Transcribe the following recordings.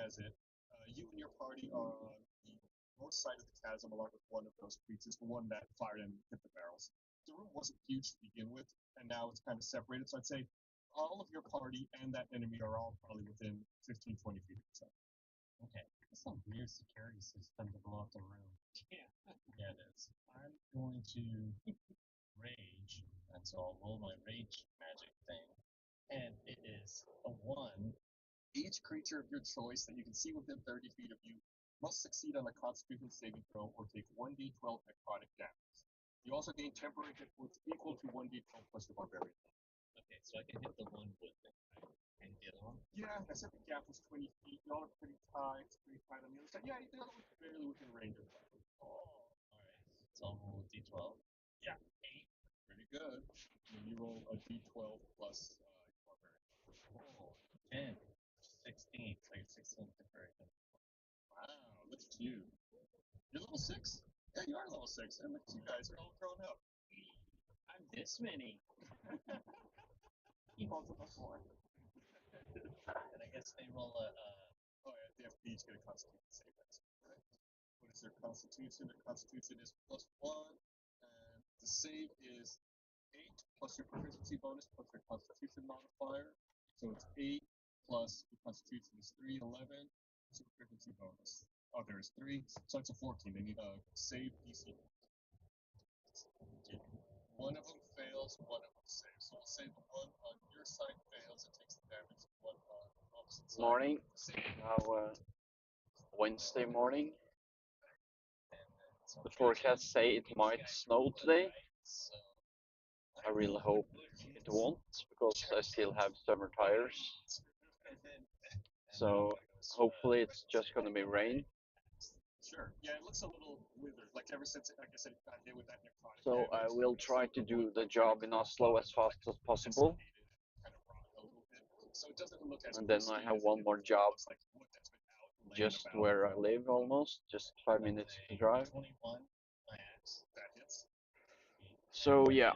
has it. You and your party are on the north side of the chasm, along with one of those creatures, the one that fired and hit the barrels. The room wasn't huge to begin with, and now it's kind of separated. So I'd say all of your party and that enemy are all probably within 15, 20 feet of each other. Okay, that's some weird security system to blow up the room. Yeah. Yeah, it is. I'm going to rage, and so I'll roll my rage magic thing, and it is a 1. Each creature of your choice that you can see within 30 feet of you must succeed on a Constitution saving throw or take 1d12 necrotic damage. You also gain temporary hit points equal to 1d12 plus your barbarian. Okay, so I can hit the one wood thing, right? And the other one? Yeah, I said the gap was 20 feet. Y'all are pretty tight. It's pretty tight on the other side. Yeah, the other one's barely within range of that. Oh, alright. So I'll roll a d12. Yeah, 8. Pretty good. And you roll a d12 plus your barbarian. Oh, 10. 16. So I get 16 temporary. Wow, look at you. You're level 6? Yeah, you are level 6. And look at you guys are all grown up. I'm this many. He holds it before. And I guess they roll a. Oh, yeah, they have to each get a Constitution save. That's correct. What is their Constitution? Their Constitution is +1, and the save is 8 plus your proficiency bonus plus your Constitution modifier. So it's 8 plus your Constitution is 3, 11 plus your proficiency bonus. Oh, there is 3, so it's a 14. They need a save DC. One of them fails, one of them saves. So we'll say the one on your side fails and takes the damage. The one on the opposite side. Morning. Save. Now, Wednesday morning. The forecast say it might snow today. I really hope it won't, because I still have summer tires. So hopefully it's just gonna be rain. Sure. Yeah, it looks a little withered. Like ever since, like I said, got hit with that necrotic So I damage, will try to do the job in Oslo as fast as possible. kind of rot a little bit. So it doesn't look as And then I pristine have as one it more is. It job looks like wood that's been out and laying just about. where I live almost, just 5 minutes to drive. 21. My axe. That hits. So yeah,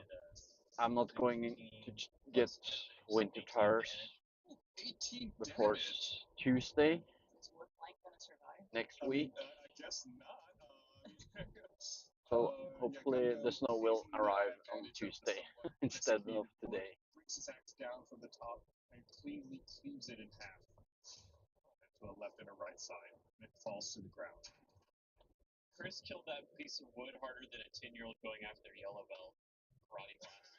I'm not going to get winter tires 18 before damage. Tuesday Is wood plank gonna survive? next I mean, week. I guess not. So Yeah, hopefully Gum the Gum snow will taking arrive on advantage of the Tuesday somewhat instead desiccated of today. wood, brings his axe down from the top and cleanly cleaves it in half. And to a left and a right side, and it falls to the ground. Chris killed that piece of wood harder than a 10-year-old going after their yellow belt karate class.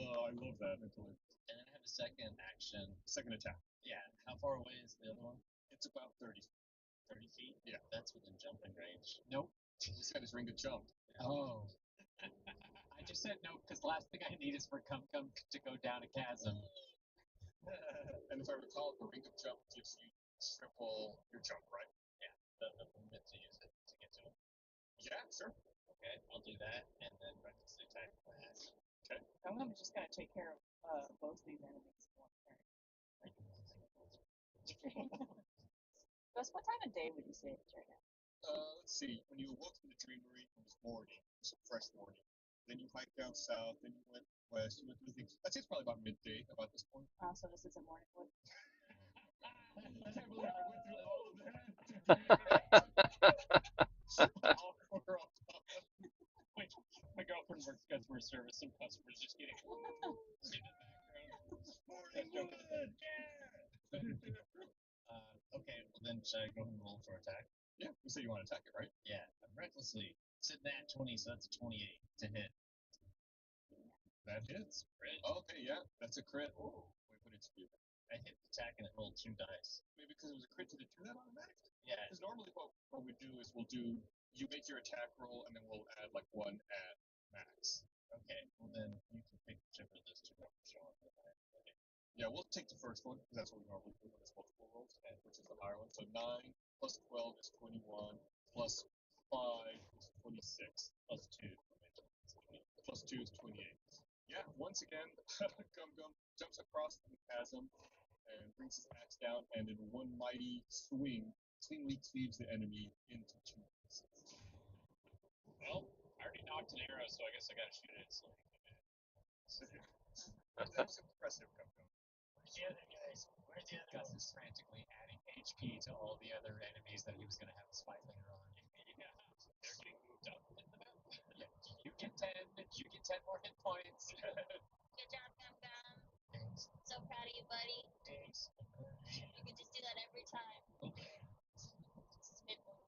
Oh, I love that. And then I have a second action. Second attack. Yeah. How far away is the other one? It's about 30. 30 feet? Yeah. That's within jumping range. Nope. He's got his ring of jump. Oh. I just said no because the last thing I need is for Cum Cum to go down a chasm. And if I recall, the ring of jump gives you triple your jump, right? Yeah. The movement to use it to get to him. Yeah, sure. Okay, I'll do that, and then recklessly attack with my axe. Okay. Cum Cum's just gonna take care of both these enemies in one turn. Gus, what time of day would you say it's right now? Let's see. When you awoke from the dreamery, it was morning. It was a fresh morning. Then you hiked down south. Then you went west. You went through things. I'd say it's probably about midday about this point. So this isn't morning wood. I can't believe I went through all of that. All four of them. My girlfriend works customer service. Some customers just getting in the background. Okay, well then should I go ahead and roll for attack? Yeah, you say you want to attack it, right? Yeah, I'm recklessly. It's at that 20, so that's a 28 to hit. That hits. Crit. Okay, yeah, that's a crit. Wait, what did you do? I hit the attack and it rolled 2 dice. Maybe because it was a crit, did it do that automatically? Yeah. Because normally what we do is you make your attack roll and then we'll add like 1 at max. Okay, well then you can pick whichever of those 2 numbers you want. Okay. Yeah, we'll take the first one because that's what we normally do when it's multiple rolls, which is the higher one. So 9 plus 12 is 21 plus 5 is 26 Plus 2. plus 2 is 28. Yeah, once again, Gum Gum jumps across the chasm and brings his axe down, and in one mighty swing, cleanly cleaves the enemy into 2 pieces. Well, I already knocked an arrow, so I guess I gotta shoot it. So That was impressive, Gum Gum. where's the other guys? Where's the other Gus guys? is frantically HP to all the other enemies that he was gonna have us fight later on. Yeah, they're getting moved up in the map. Yeah, you get 10. You get 10 more hit points. Good job, Gum Gum. Thanks. So proud of you, buddy. Thanks. You can just do that every time. Okay. Spit move.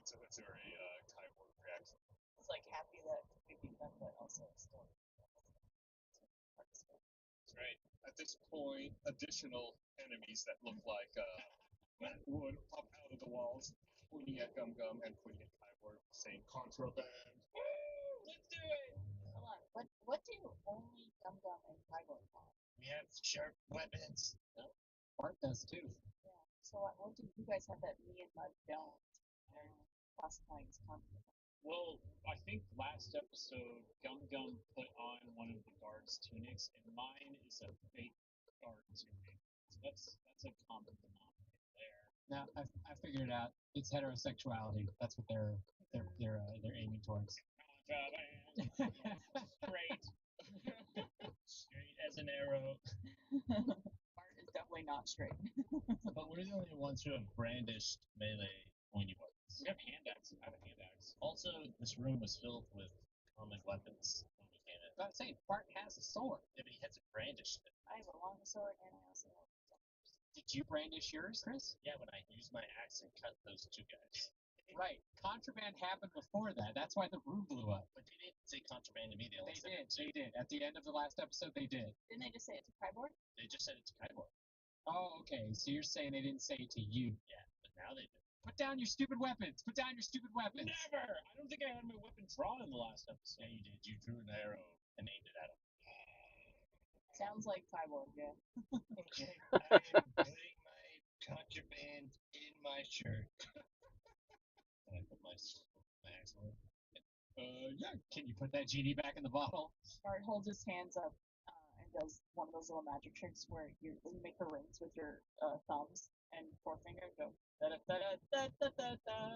That's a very Kyborg reaction. It's like happy that we beat them, but also still. That's right. At this point, additional enemies that look like wood pop out of the walls, pointing at Gum Gum and pointing at Kyborg, saying contraband. Let's do it. Hold on. What do only Gum Gum and Kyborg have? We have sharp weapons. Bart does too. Yeah. So what do you guys have that me and Mud don't? And classifying as conflict. Well, I think last episode Gum Gum put on one of the guard's tunics, and mine is a fake guard tunic. So that's a common denominator there. Now I figured it out. It's heterosexuality. That's what they're aiming towards. Contraband. Great. Straight as an arrow. Bart is definitely not straight. But we're the only ones who have brandished melee pointy weapons. We have hand axe. I have a hand axe. Also, this room was filled with common weapons when we came in. I'm saying Bart has a sword. Yeah, but he hasn't brandished it. I have a long sword and I also have. Did you brandish yours, Chris? Yeah, when I used my axe and cut those two guys. Right. Contraband happened before that. That's why the room blew up. But they didn't say contraband to me. They only They said did. They did. At the end of the last episode, they did. Didn't they just say it's a Kyborg? They just said it's Kyborg. Oh, okay. So you're saying they didn't say it to you. Yeah, but now they do. Put down your stupid weapons. Put down your stupid weapons. Never! I don't think I had my weapon drawn in the last episode. Yeah, you did. You drew an arrow and aimed it at him. Sounds like Kyborg, yeah. Okay, I am putting my contraband in my shirt. And I put my axe on. Yeah. Can you put that genie back in the bottle? Bart holds his hands up and does one of those little magic tricks where you make the rings with your thumbs and forefinger and go da da da da da da da da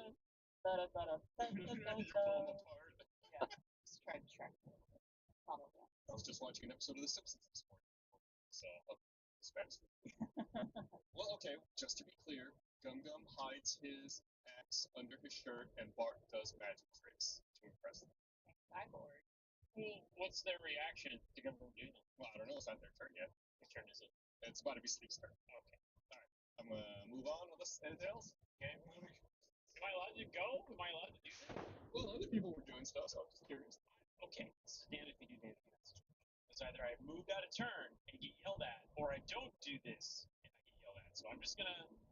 da da da da da da. Yeah, just try to distract me. Follow that. I was just watching an episode of The Simpsons this morning. So, Spencer. Well, okay, just to be clear, Gum Gum hides his axe under his shirt, and Bart does magic tricks to impress them. Kyborg. Well, what's their reaction to Gum Gum doing that? Well, I don't know, it's not their turn yet. What turn is it? It's about to be Sleep's turn. Okay. I'm gonna move on unless anything else. Okay. Am I allowed to go? Am I allowed to do that? Well, other people were doing stuff, so I was just curious. Okay. Stand if you do that. It's either I moved out of turn and get yelled at, or I don't do this and I get yelled at. So I'm just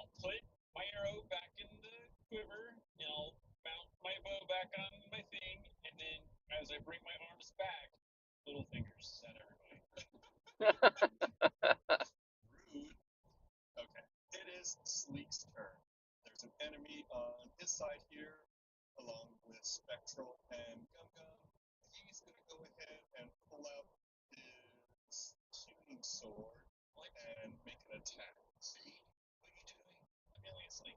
I'll put my arrow back in the quiver, and I'll mount my bow back on my thing, and then as I bring my arms back, little fingers at everybody. Rude. Okay. It is Sleek's turn. There's an enemy on his side here, along with Spectral and Gum Gum. He's gonna go ahead and pull out his tuning sword and make an attack. See? What are you doing? I'm yelling at Sleek.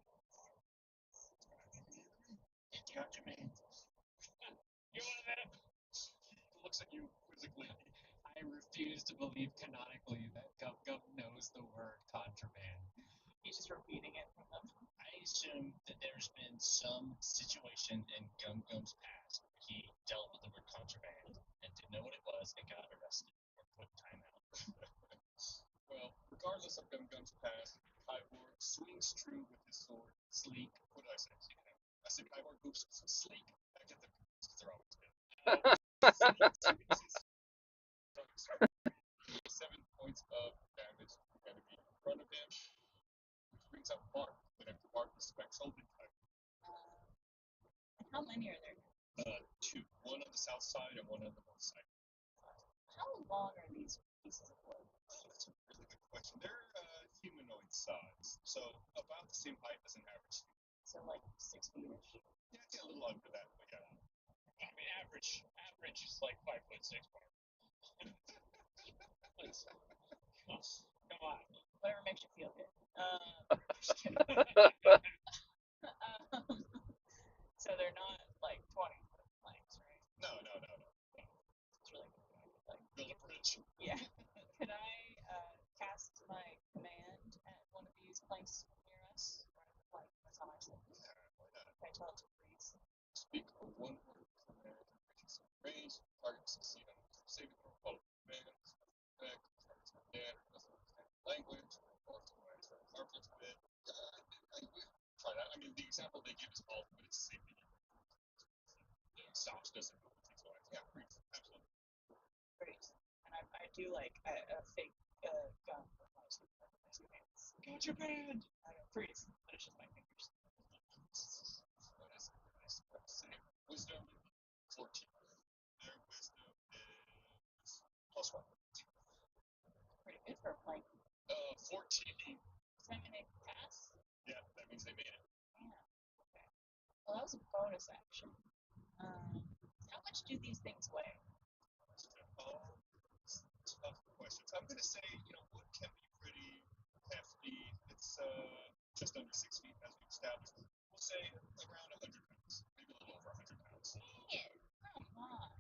Capture me. You want that? He looks at you quizzically. I refuse to believe canonically that Gum Gum knows the word contraband. He's just repeating it from them. I assume that there's been some situation in Gum Gum's past where he dealt with the word contraband and didn't know what it was and got arrested or put in timeout. Well, regardless of Gum Gum's past, Kyborg swings true with his sword. Sleek. What did I say? I said Kyborg. Oops. Sleek. I get them confused. They're always good. Sleek swings his 7 points of damage to the enemy in front of him, which brings up Bart. But after Bart is Spectral and Kyborg. How many are there? 2. One on the south side and one on the north side. How long are these pieces of wood? Oh, that's a really good question. They're humanoid size, so about the same height as an average human. So like 6 feet-ish. Yeah, I'd say a little under that, but yeah. I mean, average is like 5'6". Come on. Whatever makes you feel good. So they're not like 20-foot planks, right? No. It's really good. Like, Build a bridge. yeah. Could I planks near us? Or like that's on our side? Why not? Can I tell it to freeze? Speak a one-word command that reaches some range. Target succeed on a saving throw. Follow the command. Back. Target's not dead or doesn't understand the language. Or to commands for conflict with. Try that. I mean, the example they give is all, but it's the same thing. Stops doesn't know what things are. Yeah, freeze. Absolutely. Freeze. And I do like a fake gun with my two hands. Contraband. I don't freeze. Finishes my fingers. What is it? Nice. Save. Wisdom 14. Their wisdom is +1. Pretty good for a plank. 14. Does that mean they pass? Yeah, that means they made it. Yeah. Okay. Well, that was a bonus action. How much do these things weigh? Tough questions. I'm gonna say, wood can be pretty hefty. It's just under 6 feet, as we've established. We'll say around 100 pounds, maybe a little over 100 pounds. Dang it. Come on.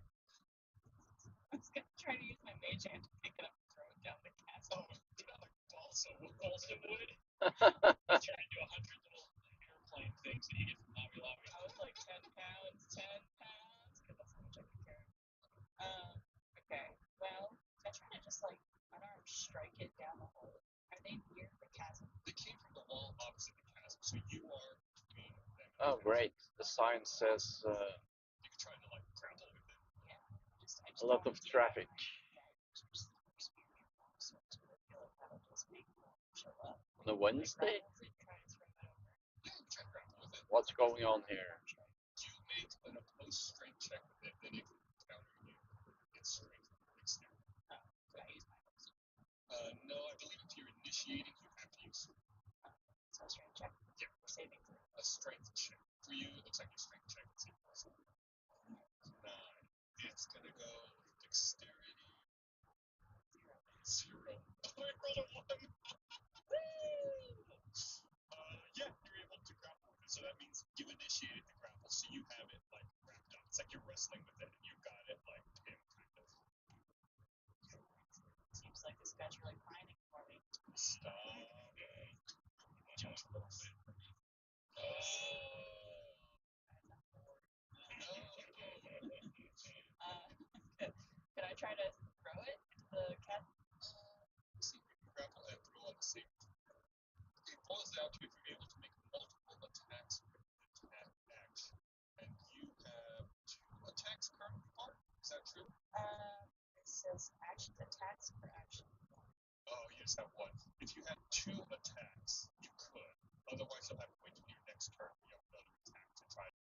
I was gonna try to use my mage hand to pick it up and throw it down the chasm. Oh, they're not like balsa wood. He's trying to do 100 little airplane things that you get from Hobby Lobby. I was like 10 pounds, 10 pounds, because that's how much I can carry. Okay, well, I try to just like unarmed strike it down the hole. Are they near the chasm? They came from the wall opposite the chasm, so you are between them. and Oh, the chasm. great. The sign says You can try to like grapple with it. Yeah. I a lot of traffic. So I feel like that'll just make them show up. On a Wednesday? Try to throw it over. Yeah, you can try to grapple with it. What's going on here? You make an opposed strength check with it, then it can counter you. It's strength dexterity. Oh, so I use my bonus. No, I believe if you're initiating, you have to use So strength check. Yeah. We're saving throw. a strength check. For you, it looks like your strength check is equals 9. It's gonna go dexterity 0. Oh, I rolled a 1. Yeah, you're able to grapple with it, so that means you initiated the grapple, so you have it like wrapped up. It's like you're wrestling with it, and you've got it like pinned, kind of. Seems like this guy's really pining for me. Stop. Just a little bit. Can I try to throw it into the cat? See if you can grapple and throw on the same. It boils down to if you're able to make multiple attacks with that action. And you have 2 attacks currently, Mark? Is that true? It says action attacks per action. Oh, you just have 1. If you had 2 attacks, you could. Otherwise, you'll have to wait till your next turn. You have another attack to try to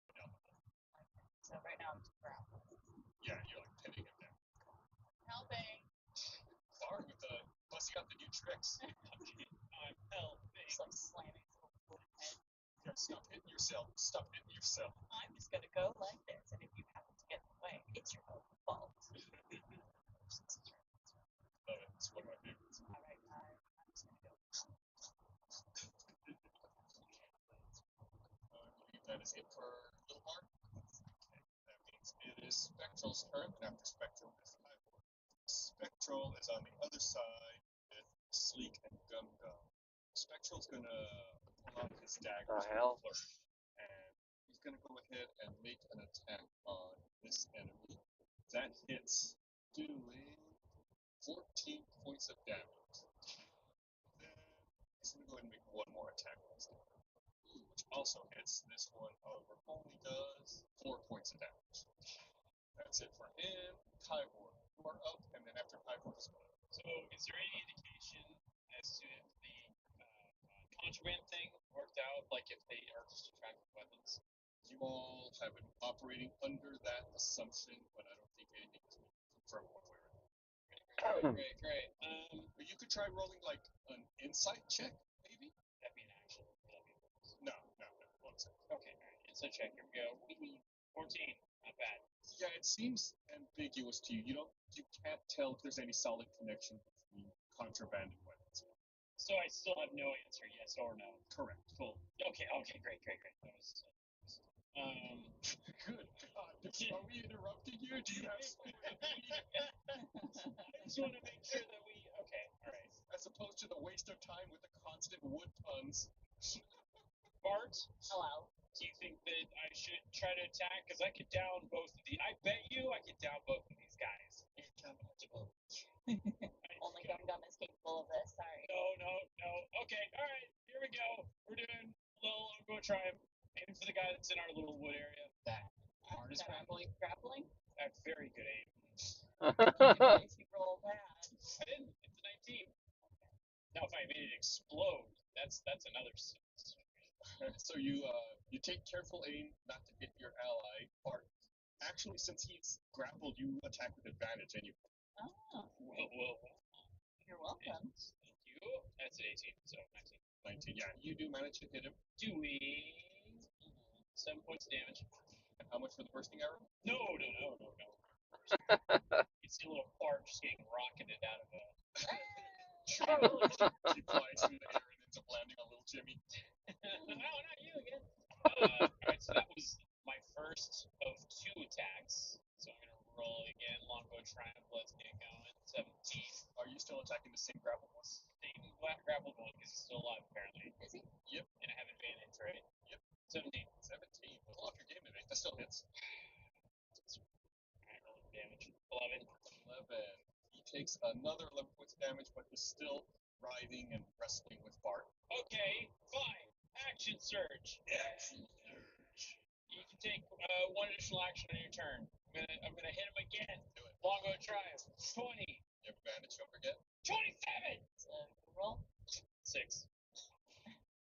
go down the hole. So right now I'm just grappling. Yeah, you're like pinning him down. Helping. Sorry with busting out the new tricks. I'm helping. Just like slamming his little wooden head. Yeah, stop hitting yourself. Stop hitting yourself. I'm just gonna go like this, and if you happen to get in the way, it's your own fault. Love it. It's one of my favorites. Alright, I'm just gonna go. I believe that is it for Little Mark. Okay, that means it is Spectral's turn, and after Spectral is Kyborg. Spectral is on the other side with Sleek and Gum Gum. Spectral's gonna pull out his dagger The hell? and he's gonna go ahead and make an attack on this enemy. That hits, doing 14 points of damage. Then he's gonna go ahead and make one more attack on this enemy, which also hits. This one, however, only does 4 points of damage. That's it for him. Kyborg, you are up, and then after Kyborg is mine. So, is there any indication as to if the contraband thing worked out? Like if they are just attracting weapons? You all have been operating under that assumption, but I don't think anything is confirmed one way or another. Great. But you could try rolling like an insight check, maybe? That'd be an action. No. 1 second. Okay, alright. Insight check. Here we go. 14. Not bad. Yeah, it seems ambiguous to you. You can't tell if there's any solid connection between contraband and weapons. So I still have no answer, yes or no. Correct. Cool. Okay, great. That was, Good God. Are we interrupting you? Do you have I just want to make sure that we. Okay, all right. As as opposed to the waste of time with the constant wood puns. Bart, Hello. do you think that I should try to attack? Because I could down both of these. I bet you I could down both of these guys. Only Gum Gum is capable of this. Sorry. No. Okay, all right, here we go. We're doing a little go triumph. Aiming for the guy that's in our little wood area. That hard is grappling. Grappling? I have very good aim. If you roll bad. I didn't. It's a 19. Now, if I made it explode, that's another six. So you take careful aim not to hit your ally. Bart. Actually, since he's grappled, you attack with advantage anyway. Oh, Well, you're welcome. thank you. That's an 18, so 19. 19. Yeah, you do manage to hit him. Doing 7 points of damage. And how much for the bursting arrow? No. You see a little Bart just getting rocketed out of a. He flies through the air and ends up landing on little Jimmy. No, not you again. Alright, so that was my first of 2 attacks. So I'm gonna roll again. Longbow triumph. Let's get going. 17. Are you still attacking the same grapple one? Satan grappled one because he's still alive apparently. Is he? Yep. And I have advantage, right? Yep. 17. 17. Pull off your game today. That still hits. Alright, roll damage. 11. 11. He takes another 11 points of damage, but is still writhing and wrestling with Bart. Okay, fine. Action surge. Action surge. You can take 1 additional action on your turn. I'm gonna hit him again. Do it. Longbow triumph. 20. You have advantage, don't forget. 27. So, roll. 6.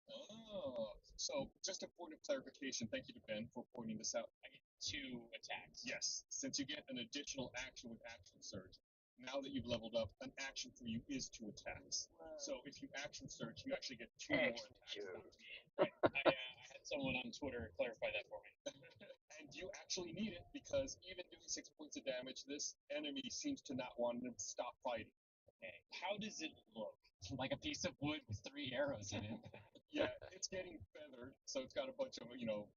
Oh. So, just a point of clarification. Thank you to Ben for pointing this out. I get 2 attacks. Yes, since you get an additional action with action surge. Now that you've leveled up, an action for you is 2 attacks. So if you action surge, you actually get 2 more attacks. Right. I had someone on Twitter clarify that for me. And you actually need it because even doing 6 points of damage, this enemy seems to not want to stop fighting. Okay. How does it look? Like a piece of wood with 3 arrows in it. Yeah, it's getting feathered, so it's got a bunch of, arrow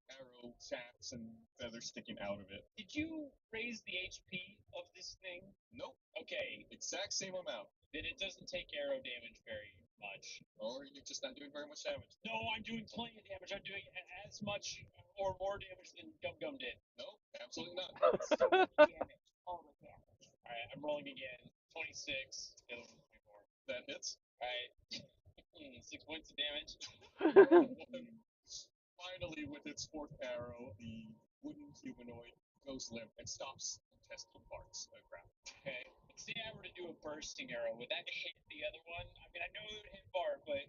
shafts and feathers sticking out of it. Did you raise the HP of this thing? Nope, Okay, exact same amount. then it doesn't take arrow damage very much. Or you're just not doing very much damage. No, I'm doing plenty of damage. I'm doing as much or more damage than Gum Gum did. Nope, absolutely not. Damage. All the damage. Alright, I'm rolling again. 26. The other one's 24. That hits. Alright. 6 points of damage. Finally, with its 4th arrow, the wooden humanoid goes limp and stops contesting Bart's grapple. Okay. Say I were to do a bursting arrow, would that hit the other one? I mean, I know it would hit Bart, but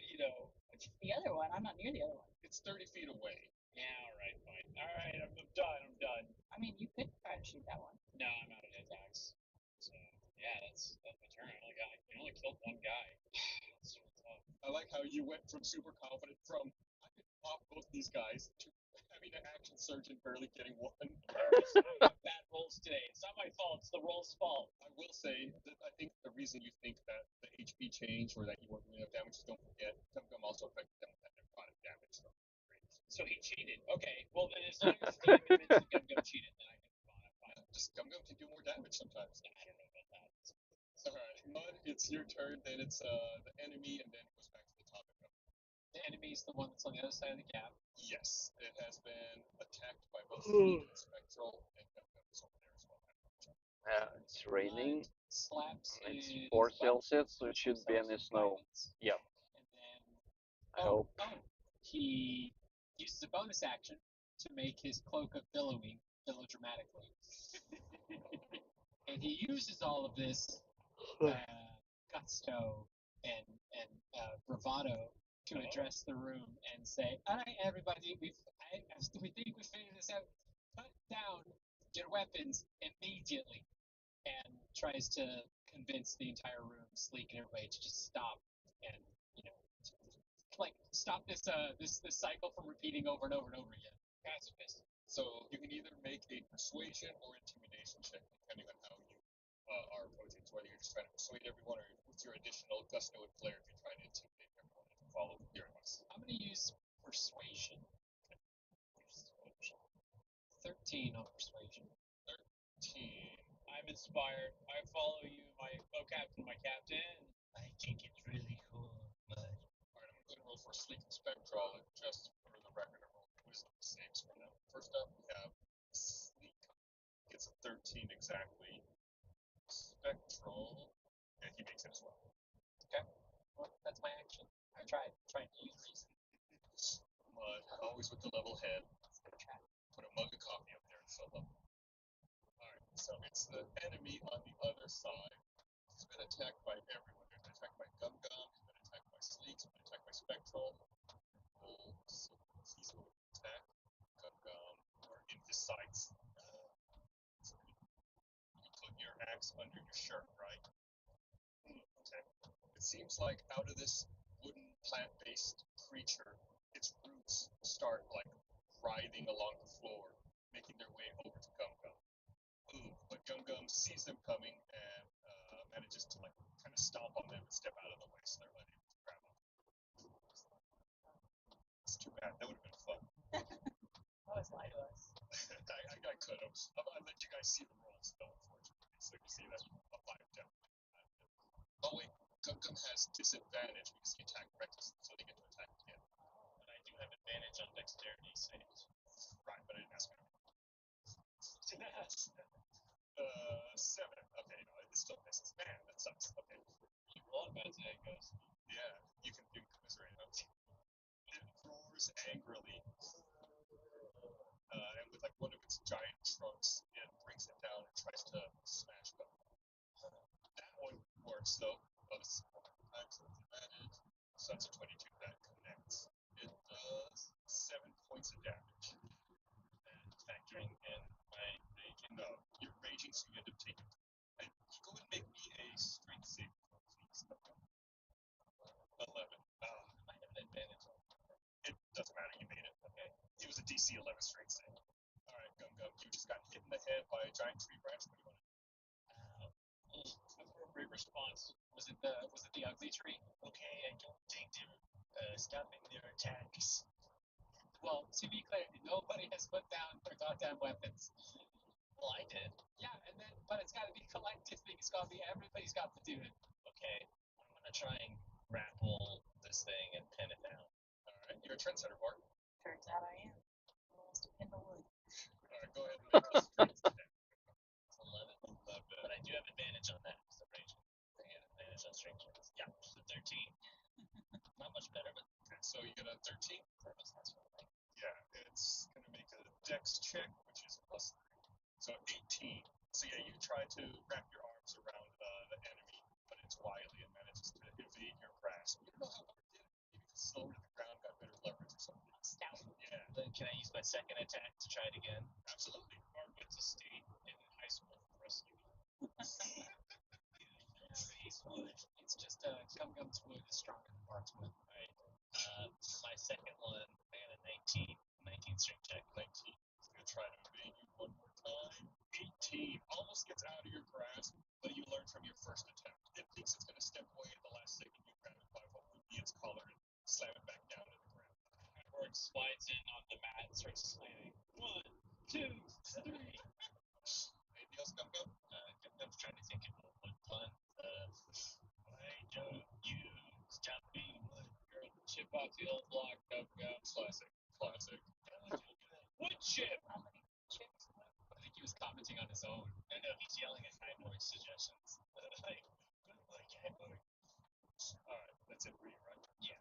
The other one, I'm not near the other one. It's 30 feet away. Yeah, alright, fine. Alright, I'm done. I mean, you could try to shoot that one. No, I'm out of attacks. So, yeah, that's my turn. I only killed 1 guy. That's sort of tough. I like how you went from super confident from I could pop both these guys to having an action surge and barely getting 1. I got bad rolls today. It's not my fault, it's the roll's fault. I will say that I think the reason you think that the HP changed or that you weren't doing enough damage is don't forget Gum Gum also affected them with that necrotic damage. So he cheated. Okay, well then as long as he admits that Gum Gum cheated, then I can move on. I'm fine. Just Gum Gum can do more damage sometimes. I don't know about that. Alright, Mud, it's your turn, then it's the enemy, and then it goes back to the top of Gum Gum. The enemy's the one that's on the other side of the gap. Yes, it has been attacked by both Fleet and Spectral, and Gum Gum is over there as well. It's raining. Slaps It's his 4 butt, Celsius, so it should be any slaps his snow. violence. Yep. And then I hope. he uses a bonus action to make his cloak of billowing billow dramatically. And he uses all of this gusto and bravado to address the room and say, "All right, everybody, we think we figured this out. Cut down your weapons immediately." And tries to convince the entire room, Sleek and everybody, to just stop and stop this cycle from repeating over and over and over again. Pacifist. So you can either make a persuasion or intimidation check, depending on how you are approaching it. So whether you're just trying to persuade everyone or with your additional gusto and flair, if you're trying to intimidate everyone to follow your advice. I'm going to use persuasion. 13 on persuasion. 13. I'm inspired. I follow you, my captain. I think it's really Sleek and Spectral, and just for the record, I rolled wisdom saves for them. First up, we have Sleek, gets a 13 exactly. Spectral, yeah, he makes it as well. Well, that's my action. I tried trying to use reason. But always with the level head. Try. Put a mug of coffee up there and fill up. Alright, so it's the enemy on the other side. He's been attacked by everyone. He's been attacked by Gum Gum, he's been attacked by Sleek, he's been attacked by Spectral. So he's going to attack Gum Gum or in his sights. So you put your axe under your shirt, right? Okay. It seems like out of this wooden plant-based creature, its roots start like writhing along the floor, making their way over to Gum Gum. But Gum Gum sees them coming and manages to like kind of stomp on them and step out of the way, so they're unable to grab them. It's too bad. That would have been fun. Always lie to us. I could have. I let you guys see the rolls though, unfortunately. So you see that a 5 down. Oh wait, Gum Gum has disadvantage because he attacked recklessly, so they get to attack again. But I do have advantage on dexterity saves. Right, but I didn't ask him. 7. Okay, no, it still misses. Man, that sucks. Okay. You roll bad today, guys. Yeah, you can do commiserate. It roars angrily. And with like one of its giant trunks, it brings it down and tries to smash them. That one works though. Bonus times advantage. So that's a 22 that connects. It does 7 points of damage. And factoring in my raging. No, you're raging, so you end up taking. And go and make me a strength save, please. 11. I have an advantage on It doesn't matter. You made it. Okay. It was a DC 11 strength save. All right, Gum Gum, you just got hit in the head by a giant tree branch. What do you want to do? Appropriate response. Was it the ugly tree? Okay, I don't think they're stopping their attacks. Well, to be clear, nobody has put down their goddamn weapons. Well, I did. Yeah, but it's got to be collective thing. It's got to be everybody's got to do it. Okay, I'm gonna try and grapple this thing and pin it down. All right, you're a trendsetter, Bart. Turns out I am. Almost in the wood. All right, go ahead and make a strength check. 11. But I do have advantage on that because I'm raging. I get advantage on strength checks. Yeah, so 13. Not much better, but Okay, so you get a 13. purpose that's what I like. Yeah, it's gonna make a dex check, which is +3. So 18. So yeah, you try to wrap your arms around the enemy, but it's wily and manages to evade your grasp. You don't know how Bart did it. Maybe it's slower to the ground, got better leverage or something. Stout. Yeah, Then can I use my second attack to try it again? absolutely. Bart went to state in high school for rescue. It's just Gum Gum's wood is stronger than Bart's wood. Right. My second one, I got a 19. 19 strength check. 19. He's gonna try to evade you one more time. 18. Almost gets out of your grasp, but you learn from your first attempt. It thinks it's gonna step away at the last second. You grab it by what would be its collar and slam it back down to the ground. Bart slides in on the mat and starts slamming. 1, 2, 3. Anything else, Gum Gum? I'm trying to think of a wood pun. Why don't you stop being wood? You're a chip off the old block, Gum Gum. Classic. Classic. Wood chip! How many chips? I think he was commenting on his own. No, he's yelling at Hyborg's suggestions. Like, good luck, Hyborg. Alright, that's it for you, right? Yeah.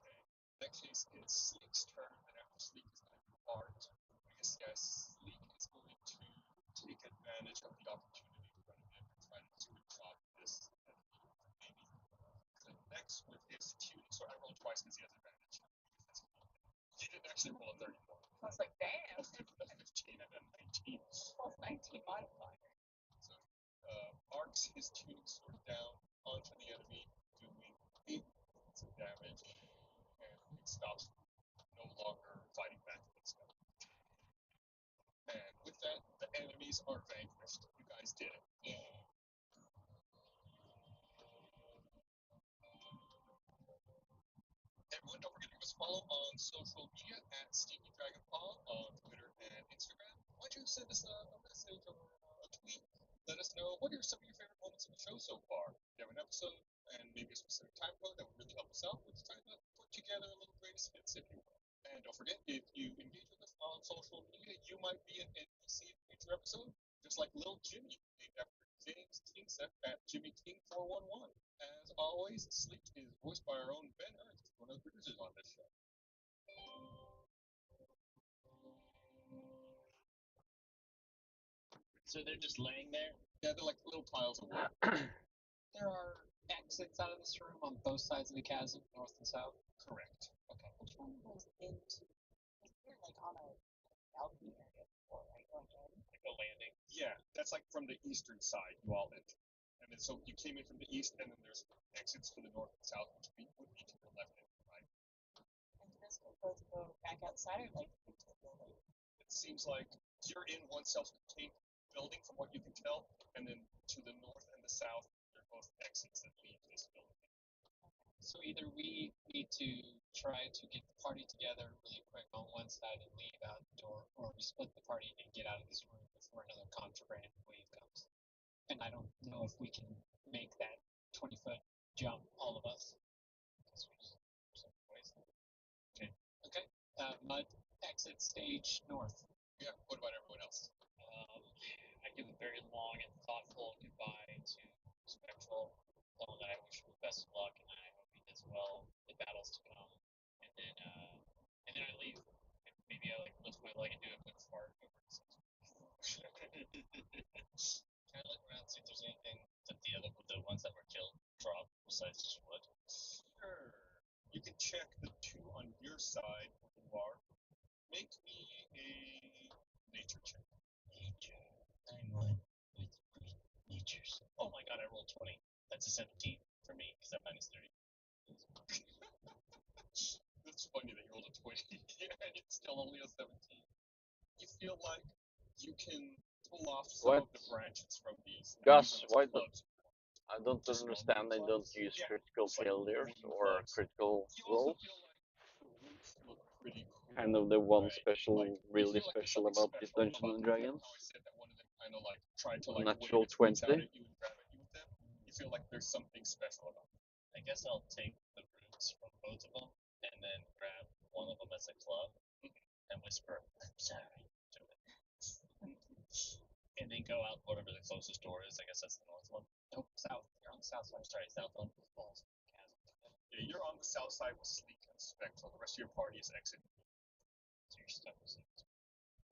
Okay. In that case, it's Sleek's turn, and after Sleek is going to be Bart. I guess, yes, Sleek is going to take advantage of the opportunity in front of him and try to do a job this maybe connects with his tuning. So I rolled twice because he has advantage. He didn't actually roll a 34. I was like, damn. A 15 and a 19. Plus 19 modifier. So arcs his tuning sword down onto the enemy, doing 8 points of damage, and it stops no longer fighting back against them. And with that, the enemies are vanquished. You guys did it. Yeah. Everyone, don't forget to give us a follow on social media at Stinky Dragon Paw on Twitter and Instagram. Why don't you send us a message or a tweet? Let us know what are some of your favorite moments of the show so far. If you have an episode and maybe a specific time code that would really help us out. Let's try to put together a little greatest hits, if you will. And don't forget, if you engage with us on social media, you might be an NPC in a future episode, just like Lil Jimmy, named after James Kingset at Jimmy King 411. As always, Sleek is voiced by our own Ben Ernst, one of the producers on this show. So they're just laying there. Yeah, they're like little piles of wood. There are exits out of this room on both sides of the chasm, north and south. Correct. Okay. Which one goes into? You're like on a balcony area before, right? Going in. Like a landing. Yeah, that's like from the eastern side you all entered. And then so you came in from the east, and then there's exits to the north and south, which would be to your left and right. And does it both go back outside or like into the building? It seems like you're in one self-contained building from what you can tell, and then to the north and the south, they're both exits that lead to this building. So either we need to try to get the party together really quick on one side and leave out the door, or we split the party and get out of this room before another contraband wave comes. And I don't know if we can make that 20-foot jump, all of us. Okay. Okay. Mud, exit stage north. Yeah, what about everyone else? I give a very long and thoughtful goodbye to Spectral, telling that I wish him the best of luck and I hope he does well in battles to come. And then I leave. And maybe I like lift my leg and do a quick fart over the Try to look around, see if there's anything that the ones that were killed drop besides just wood. Sure. You can check the two on your side where you are. Make me a nature check. Nature. I'm one with great natures. Oh my god, I rolled 20. That's a 17 for me because I'm minus 30. It's funny that you rolled a 20 and it's still only a 17. You feel like you can pull off some of the branches from these. Gus, and use them as why don't clubs. I don't Just understand they don't use Yeah, critical it's like failures wooden or clubs. critical You also rolls? feel like the roots look pretty cool. Kind of the one Right. special, Like, you really feel like there's special something about this special Dungeons about and them. Like Dragons. how I said that one of them kind of like tried to like Natural wave its roots out 20. at you and grab at you with them. You feel like there's something special about them. I guess I'll take the roots from both of them and then grab one of them as a club and whisper, "I'm sorry," to it. And then go out whatever the closest door is. I guess that's the north one. Nope, south. You're on the south side. Sorry, south one. Balls. Yeah, you're on the south side with Sleek and Spectral. The rest of your party is exiting. So you're stuck with it.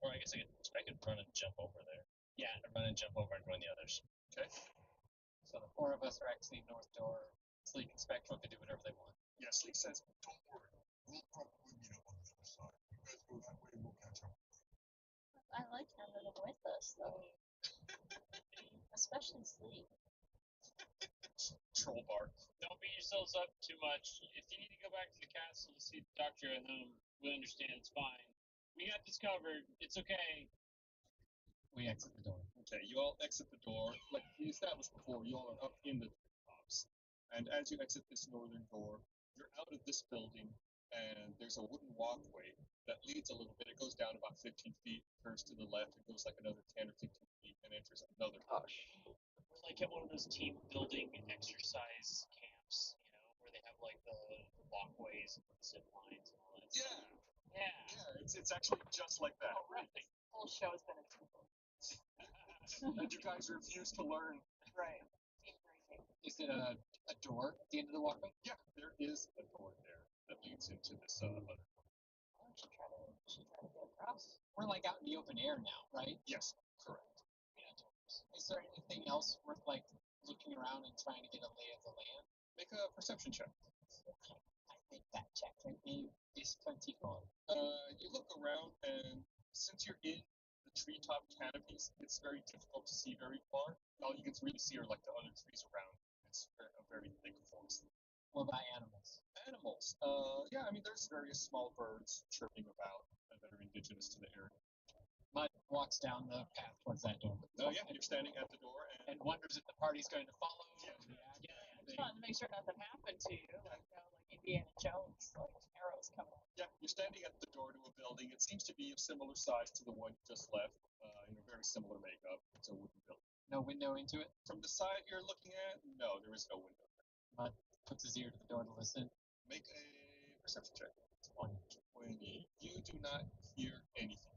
Or I guess I could run and jump over there. Yeah, run and jump over and join the others. Okay? So the four of us are exiting north door. Sleek and Spectral can do whatever they want. Yeah, Sleek says, Don't worry, we'll probably meet up on the other side. You guys go that way, we'll catch up. I like having them with us though. Especially Sleep. troll bar. Don't beat yourselves up too much. If you need to go back to the castle to see the doctor at home, we understand. It's fine. We got this covered. It's okay. We exit the door. Okay, you all exit the door. Like we established before, you all are up in the tops. And as you exit this northern door, you're out of this building, and there's a wooden walkway that leads a little bit. It goes down about 15 feet, turns to the left, it goes like another 10 or 15 feet, and enters another. Hush. We're like at one of those team building exercise camps, where they have like the walkways and the zip lines and all that. Yeah, Yeah. yeah, it's actually just like that. Oh, right. The whole show has been a team And you guys refuse to learn. Right. Team breaking. Is it a door at the end of the walkway? Yeah, there is a door there that leads into this other. Why don't you try to get across? We're like out in the open air now, right? Yes, correct. Is there anything else worth like looking around and trying to get a lay of the land? Make a perception check. I think that check can be is 24. You look around, and since you're in the treetop canopies, it's very difficult to see very far. All you can really see are like the other trees around. It's a very thick forest. What about animals? Animals. Yeah, I mean, there's various small birds chirping about that are indigenous to the area. Mud walks down the path towards that door. Oh yeah, you're standing at the door, And wonders if the party's going to follow. Yeah. I just wanted to make sure nothing happened to you, like Indiana Jones, like arrows coming out. yeah, you're standing at the door to a building. It seems to be of similar size to the one you just left. Very similar makeup. It's a wooden building. No window into it. From the side you're looking at, no, there is no window. Mud puts his ear to the door to listen. Make a perception check. 20. You do not hear anything.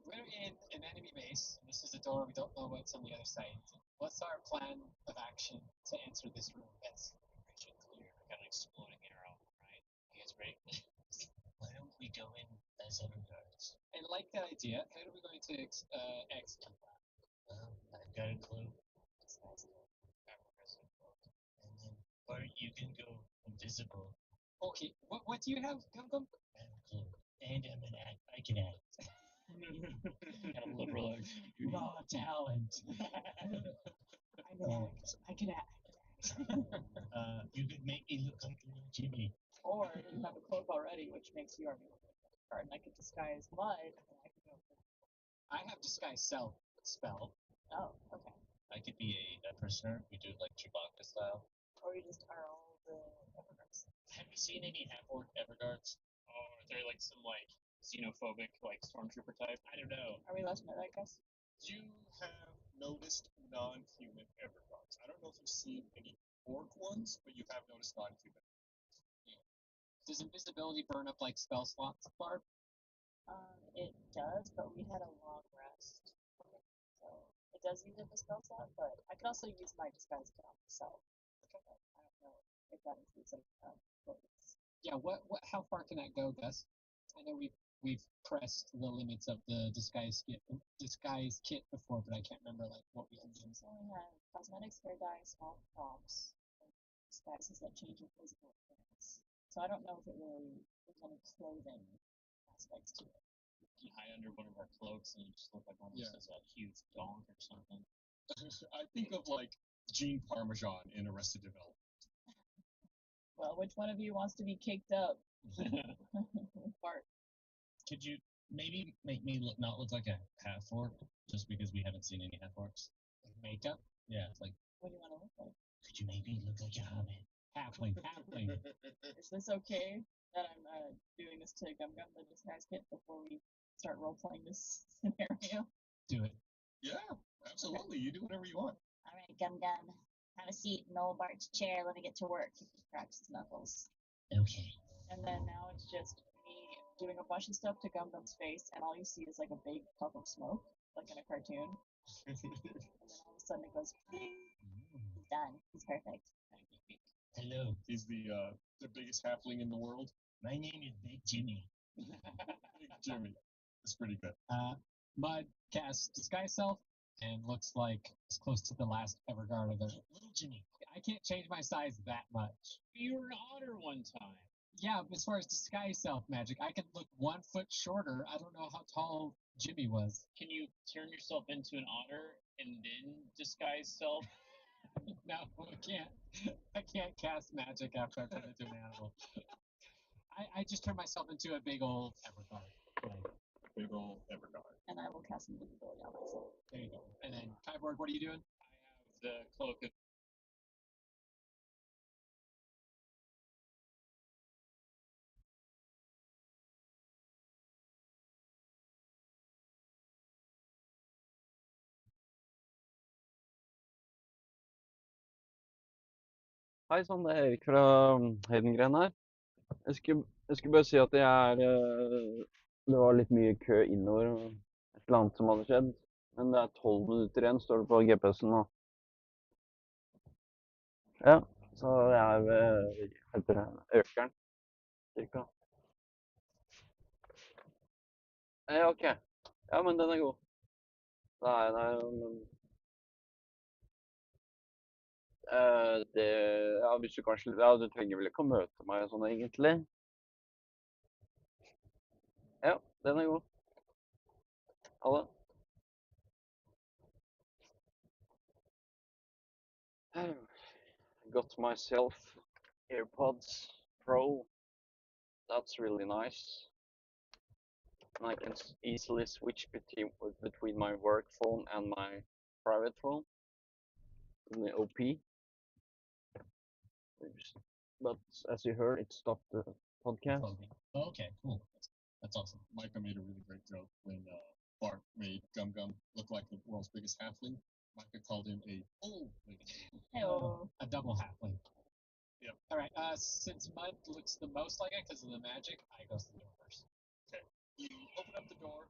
We're in an enemy base, and this is a door. We don't know what's on the other side. What's our plan of action to answer this room best? Mission clear. Got an exploding arrow, right? You guys ready? Why don't we go in as everguards? I like that idea. How are we going to execute that? Well, I've got a clue. And then Bart, you can go invisible. Okay, what do you have, Gum Gum? I have a clue. And I'm an act. I can act. Got a liberal arts degree. Raw talent. I can act. You could make me look like a little Jimmy. Or you have a cloak already, which makes you our card, and I could disguise Mud. And I could go. I have disguise self spell. Oh, okay. I could be a prisoner. We do it like Chewbacca style. Or you just are all the evergreens. Have you seen any half-orc everguards? Oh, are they like some like xenophobic like stormtrooper type? I don't know. Are we allowed to know that, guys? You have noticed non-human everguards. I don't know if you've seen any orc ones, but you have noticed non-human. Does invisibility burn up like spell slots, Barb? It does, but we had a long rest. So it does use up a spell slot, but I can also use my disguise kit on myself. But I don't know if that includes some focus. Yeah. How far can that go, Gus? I know we've pressed the limits of the disguise kit before, but I can't remember like what we can do. So we have cosmetics, hair dye, small props, and disguises that change your physical appearance. So I don't know if it really there's any clothing aspects to it. You hide under one of our cloaks and you just look like almost Yeah. as a huge donk or something. I think of like Gene Parmesan in Arrested Development. Well, which one of you wants to be caked up? Bart. Could you maybe make me not look like a half-orc just because we haven't seen any half-orcs? Makeup? Yeah, it's like, What do you want to look like? could you make me look like a hobbit? Halfling. Is this okay that I'm doing this to Gum Gum, the disguise kit, before we start role playing this scenario? Do it. Yeah, absolutely. You do whatever you want. All right, Gum Gum. Have a seat in old Bart's chair. Let me get to work. He cracks his knuckles. Okay. And then now it's just me doing a bunch of stuff to Gum Gum's face, and all you see is like a big puff of smoke, like in a cartoon. And then all of a sudden it goes, "Ping." He's done. He's perfect. Hello, He's the biggest halfling in the world. my name is Big Jimmy. Big Jimmy. That's pretty good. Mud casts disguise self and looks like as close to the last everguard of the. Little Jimmy. I can't change my size that much. You were an otter one time. Yeah, but as far as disguise self magic, I can look 1 foot shorter. I don't know how tall Jimmy was. Can you turn yourself into an otter and then disguise self? No, I can't. I can't cast magic after I turn into an animal. I just turn myself into a big old everguard. Big old everguard. and I will cast invisibility on myself. There you go. And then Kyborg, what are you doing? I have the cloak of Hei sann, det er Erik fra Heidengren her. Jeg skulle bare si at det var litt mye kø innover, og et eller annet som hadde skjedd. Men det er 12 minutter igjen, står det på GPS-en nå. Ja, så jeg er ved heter det, Økeren, cirka. Ja, ok. Ja, men den er god. Da er jeg der, men... Ja, hvis du kanskje, ja, du trenger vel ikke å møte meg sånn egentlig. Ja, den er god. Ha det. Got myself AirPods Pro. That's really nice. And I can easily switch between my work phone and my private phone. In the OP. But as you heard, it stopped the podcast. Okay, cool. That's awesome. Micah made a really great joke when Bart made Gum Gum look like the world's biggest halfling. Micah called him a bull lady. Hello. A double halfling. Yep. All right. Since Mud looks the most like it because of the magic, I go to the door first. You open up the door,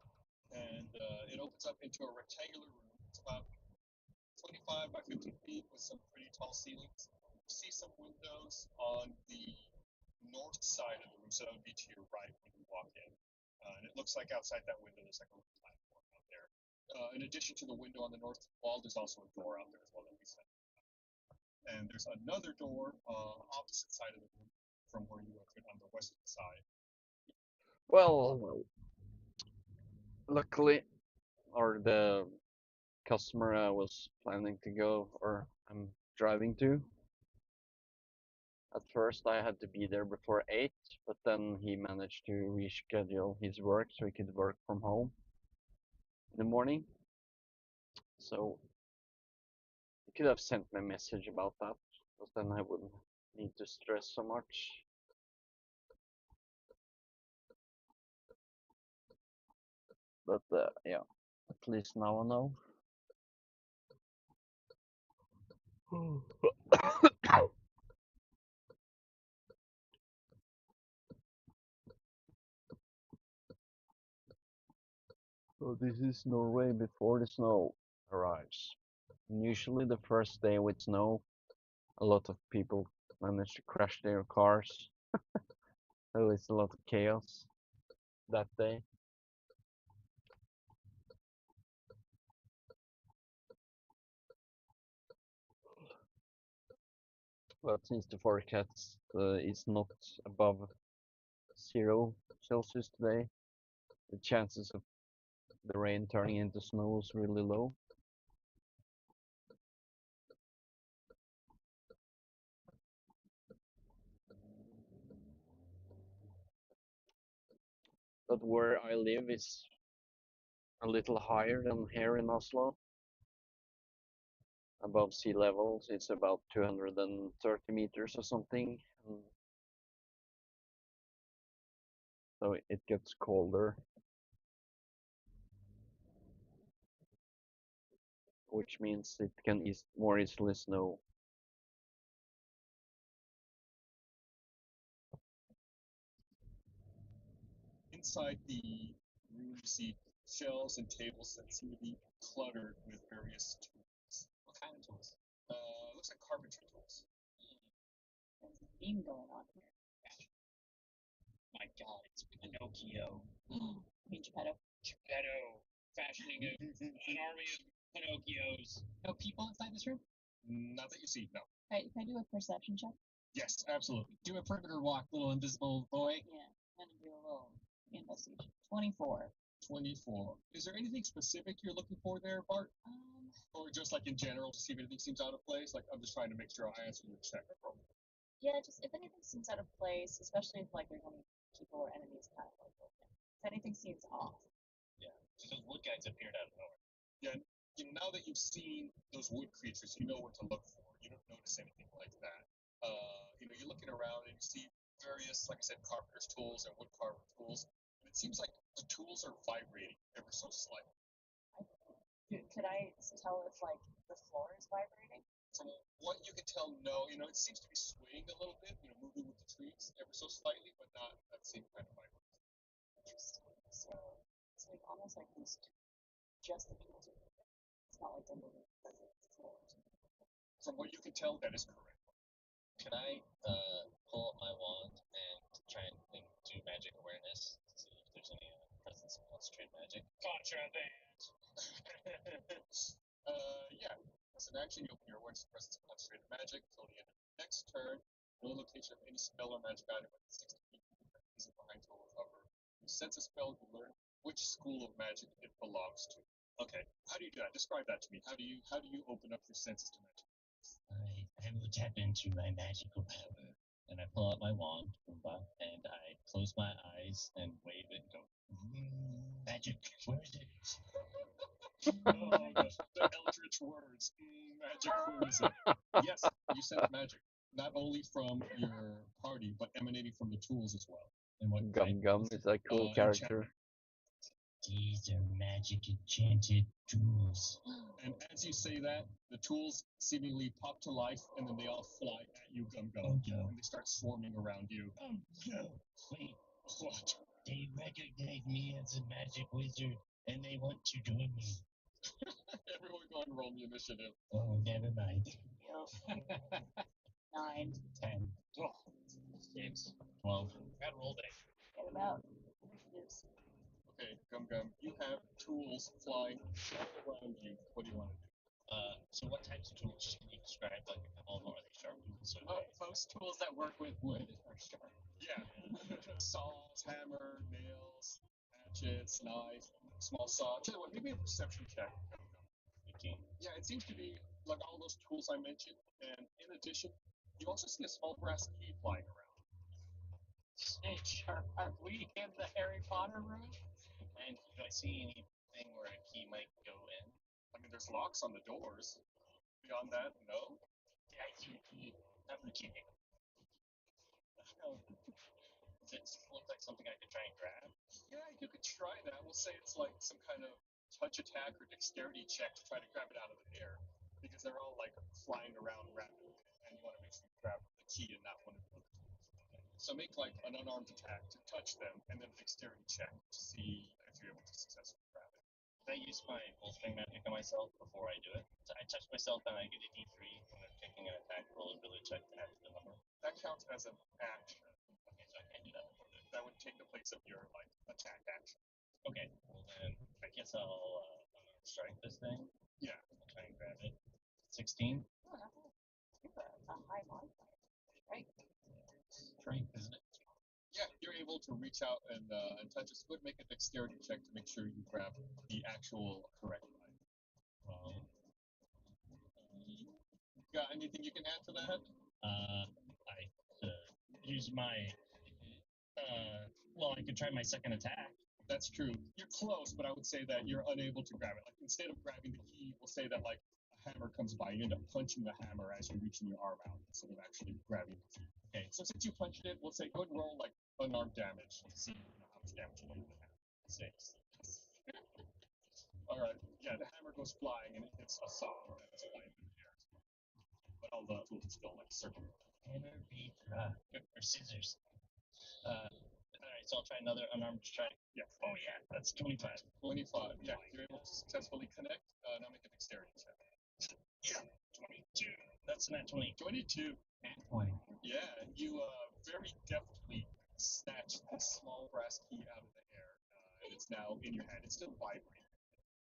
and it opens up into a rectangular room. It's about 25 by 50 feet with some pretty tall ceilings. You see some windows on the north side of the room, so that would be to your right when you walk in. And it looks like outside that window there's like a little platform out there. In addition to the window on the north wall, there's also a door out there as well that we set. And there's another door opposite side of the room from where you entered on the western side. Well, luckily, or the customer I was planning to go, or I'm driving to. At first, I had to be there before 8, but then he managed to reschedule his work so he could work from home in the morning. So he could have sent me a message about that, but then I wouldn't need to stress so much. But yeah, at least now I know. So this is Norway before the snow arrives. And usually the first day with snow, a lot of people manage to crash their cars. So it's a lot of chaos that day. But since the forecast is not above 0 Celsius today, the chances of the rain turning into snow is really low. But where I live is a little higher than here in Oslo. Above sea level, it's about 230 meters or something. So it gets colder, which means it can more easily snow. Inside the room, you see shelves and tables that seem to be cluttered with various tools. What kind of tools? Looks like carpentry tools. There's a theme going on here. My God, it's Pinocchio. Me, Geppetto. Geppetto fashioning an army of Pinocchios. No people inside this room? Not that you see, no. Can I do a perception check? Yes, absolutely. Do a perimeter walk, little invisible boy. Yeah, I'm gonna do a little investigation. 24. 24. Is there anything specific you're looking for there, Bart? Or just like in general to see if anything seems out of place? Like, I'm just trying to make sure I answer your check appropriately. Yeah, just if anything seems out of place, especially if like there's any people or enemies kind of like looking. If anything seems off. Yeah, so those wood guys appeared out of nowhere. Yeah, now that you've seen those wood creatures, you know what to look for. You don't notice anything like that. You're looking around and you see various, like I said, carpenter's tools and wood carver tools. And it seems like the tools are vibrating ever so slightly. Could I tell if like the floor is vibrating? From what you can tell, no. It seems to be swaying a little bit, moving with the trees ever so slightly, but not that same kind of vibration. Interesting. So it's like almost like these just the tools are moving. It's not like they're moving because of the floor. From what you can tell, that is correct. Could I pull up my wand and try and do magic awareness to see if there's any presence of concentrated magic? Contraband. Yeah. As an action, you open your awareness to presence of concentrated magic until the end of the next turn. No location of any spell or magic item within 60 feet is behind total cover. You sense a spell, you learn which school of magic it belongs to. Okay, how do you do that? Describe that to me. How do you open up your senses to magic? I will tap into my magical power, and I pull out my wand, and I close my eyes and wave it and go, magic, where is it? Oh, the eldritch words. Magic, where is it? Yes, you sense magic. Not only from your party, but emanating from the tools as well. And what Gum Gum is a cool character. These are magic enchanted tools. And as you say that, the tools seemingly pop to life, and then they all fly at you, Gum Gum, Oh, no. and they start swarming around you. Oh, no. Wait, What? they recognize me as a magic wizard, and they want to join me. Everyone go and roll the initiative. Oh, never mind. Yep. 9. 10, 6, 12. Got a roll day. Get him out. Initiatives. Okay, Gum Gum, you have tools flying all around you. What do you want to do? So what types of tools can you describe? Like, how long are they sharp tools? Or Most tools that work with wood are sharp. Yeah. Saws, hammer, nails, hatchets, knife, small saw. Tell you what, give me a perception check. Gum Gum. 18. Yeah, it seems to be like all those tools I mentioned, and in addition, you also see a small brass key flying around. Hey, sharp. Are we in the Harry Potter room? And do I see anything where a key might go in? I mean, there's locks on the doors. Beyond that, no. Yeah, I see a key. I'm kidding. Does it look like something I could try and grab? Yeah, you could try that. We'll say it's like some kind of touch attack or dexterity check to try to grab it out of the air, because they're all like flying around rapidly, and you want to make sure you grab the key and not one of the other tools. So make like an unarmed attack to touch them, and then a dexterity check to see if you're able to successfully grab it. Can I use my full string magic on myself before I do it? So I touch myself and I get a D3, and I'm taking an attack roll ability check to add to the number. That counts as an action. Okay, so I can't do that before this. That would take the place of your like attack action. Okay, well then I guess I'll strike this thing. Yeah. I'll try and grab it. 16. Oh, that's a high modifier. Right. Strength, isn't it? Yeah, you're able to reach out and touch it. So go ahead and make a dexterity check to make sure you grab the actual correct item. Well, Got anything you can add to that? I use my. Well, I could try my second attack. That's true. You're close, but I would say that you're unable to grab it. Like instead of grabbing the key, we'll say that like a hammer comes by, you end up punching the hammer as you're reaching your arm out instead of actually grabbing the key. Okay, so since you punched it, we'll say go ahead and roll like unarmed damage to see how much damage you do to the hammer. 6. All right. Yeah, the hammer goes flying and it hits a saw and it's flying through the air. But all the tools are still like circling. Hammer beat rock or scissors. Alright, so I'll try another unarmed strike. Yeah. Oh yeah, that's 25. 25. Yeah, you're able to successfully connect. Now make a dexterity check. Yeah, 22. That's not 20. 22. And 20. Yeah, you very deftly snatch this small brass key out of the air, and it's now in your hand. It's still vibrating.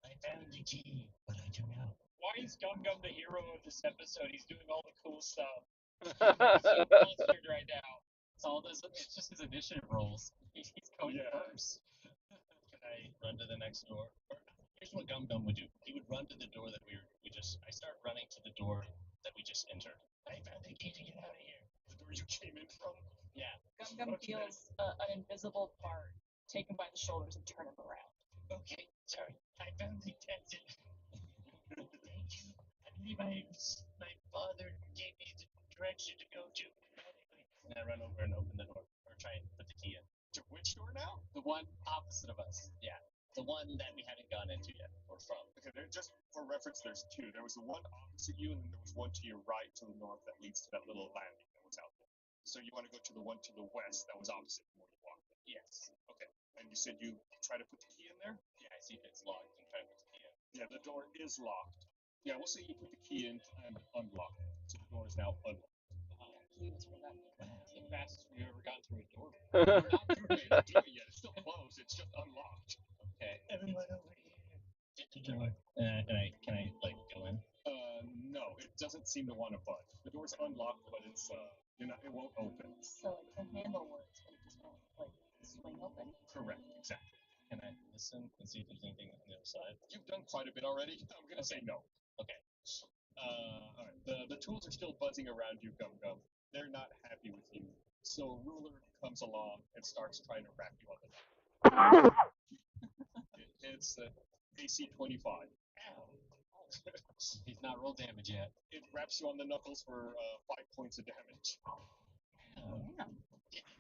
I found the key, but I don't know. Why is Gum Gum the hero of this episode? He's doing all the cool stuff. So flustered right now. It's all this. It's just his initiative rolls. He's going Yeah. first. Can I run to the next door? Or, here's what Gum Gum would do. He would run to the door that we just. I start running to the door that we just entered. I found the key to get out of here. The door you came in from. Yeah. Gum Gum feels an invisible part take him by the shoulders and turn him around. Okay, sorry. I found the exit. Thank you. I believe my father gave me the direction to go to. And I run over and open the door, or try and put the key in. To which door now? The one opposite of us. Yeah, the one that we haven't gone into yet, or from. Okay, just for reference, there's two. There was the one opposite you, and then there was one to your right, to the north, that leads to that little landing that was out there. So you want to go to the one to the west that was opposite from where you walked in. Yes. Okay. And you said you try to put the key in there? Yeah, I see if it's locked and try to put the key in. Yeah, the door is locked. Yeah, we'll say you put the key in and unlock it. So the door is now unlocked. It's the fastest we've ever gotten through a door. You're not through it yet. It's still closed. It's just unlocked. Okay. Everyone over here. Get the door. Can I like go in? No, it doesn't seem to want to budge. The door's unlocked, but it's it won't open. So like the handle works, but it just won't like swing open. Correct, exactly. Can I listen and see if there's anything on the other side? You've done quite a bit already. I'm gonna say no. Okay. All right. The tools are still buzzing around you, Gum Gum. They're not happy with you. So Ruler comes along and starts trying to wrap you on the neck. It hits AC 25. He's not rolled damage yet. It wraps you on the knuckles for 5 points of damage. Damn.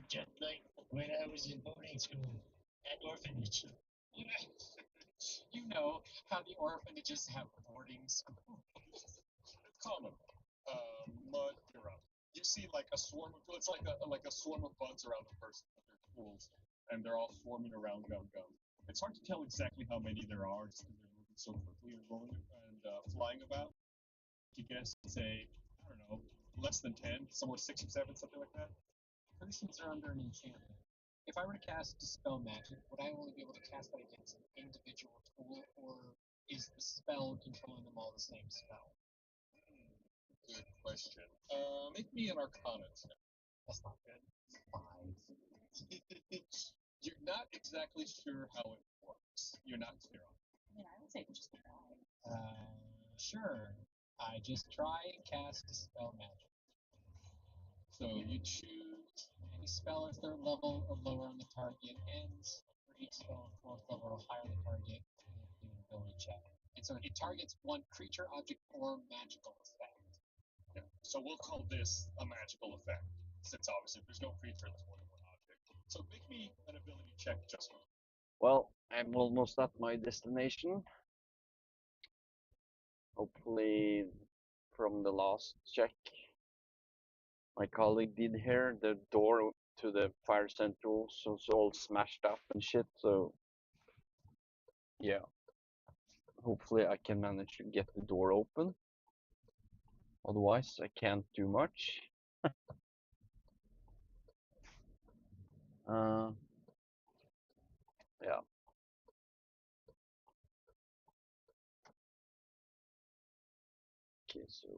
Just like when I was in boarding school at orphanage. You know how the orphanages have boarding schools. Common. Mud era. You see like a swarm of it's like a swarm of bugs around a person at their schools, and they're all swarming around Gum Gum. It's hard to tell exactly how many there are, just because they're moving so quickly and rolling and flying about. You guess say I don't know, less than 10, somewhere 6 or 7, something like that. Persons are under an enchantment. If I were to cast Dispel Magic, would I only be able to cast that against an individual tool, or is the spell controlling them all the same spell? Good question. Make me an Arcana check. That's not good. 5. You're not exactly sure how it works. You're not clear on it. I mean, I would say just try. Sure. I just try and cast Dispel Magic. So you choose. Any spell at 3rd level or lower on the target ends. For each spell at 4th level or higher on the target, you have to do an ability check. And so it targets one creature, object, or magical effect. Yeah. So we'll call this a magical effect, since obviously there's no creature that's more than one object. So make me an ability check, Justin. Well, I'm almost at my destination. Hopefully, from the last check my colleague did here, the door to the fire central was all smashed up and shit, so yeah. Hopefully I can manage to get the door open. Otherwise I can't do much. Yeah. Okay, so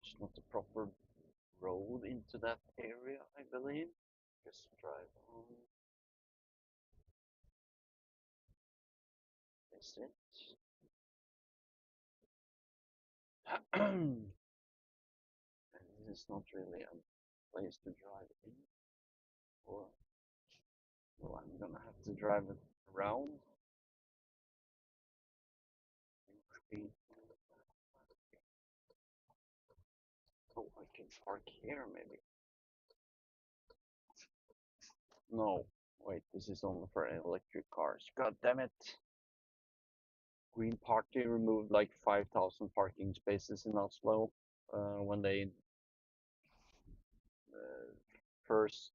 it's not a proper road into that area, I believe. Just drive on. Is it? And this is not really a place to drive in. Or, well, I'm gonna have to drive it around. Oh, I can park here maybe. No, wait, this is only for electric cars. God damn it. Green Party removed like 5,000 parking spaces in Oslo when they first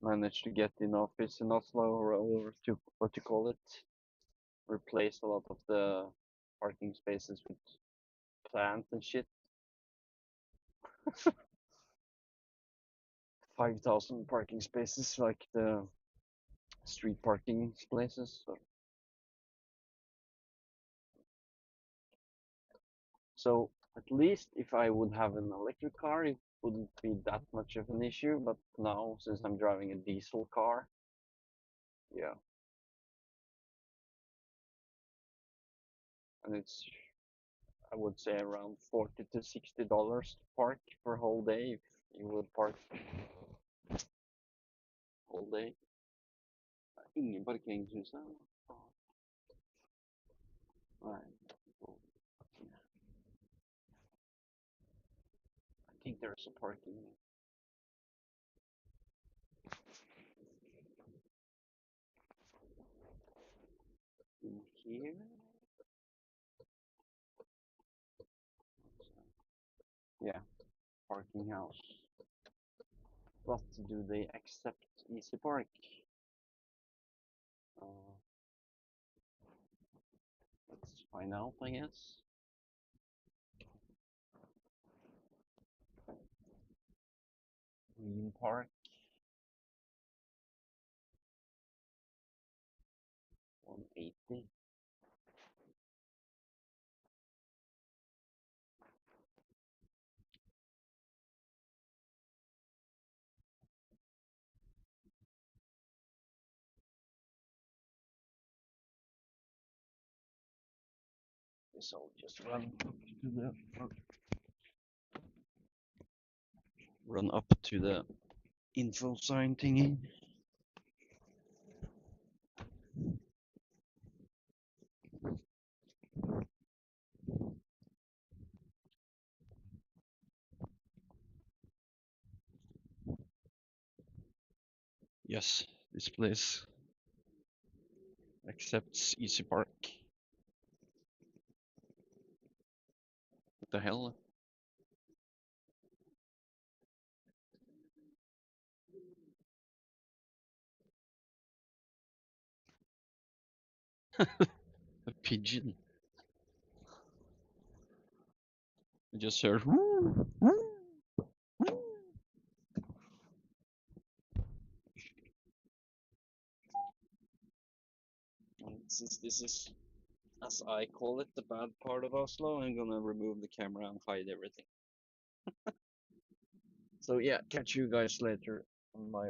managed to get in office in Oslo, or to what you call it, replace a lot of the parking spaces with plants and shit. 5,000 parking spaces, like the street parking places. So at least if I would have an electric car, it wouldn't be that much of an issue. But now, since I'm driving a diesel car, yeah. And it's, I would say, around $40 to $60 to park for a whole day if you would park whole day. Ingen parkeringshus her. Nej. I think there's a parking in here. Yeah, parking house. But do they accept Easy Park? Let's find out, I guess. Green Park. 180. Guess I'll just run up to the info sign thingy. Yes, this place accepts Easy Park. What the hell? A pigeon. I just heard. And since this is, as I call it, the bad part of Oslo, I'm gonna remove the camera and hide everything. So yeah, catch you guys later on my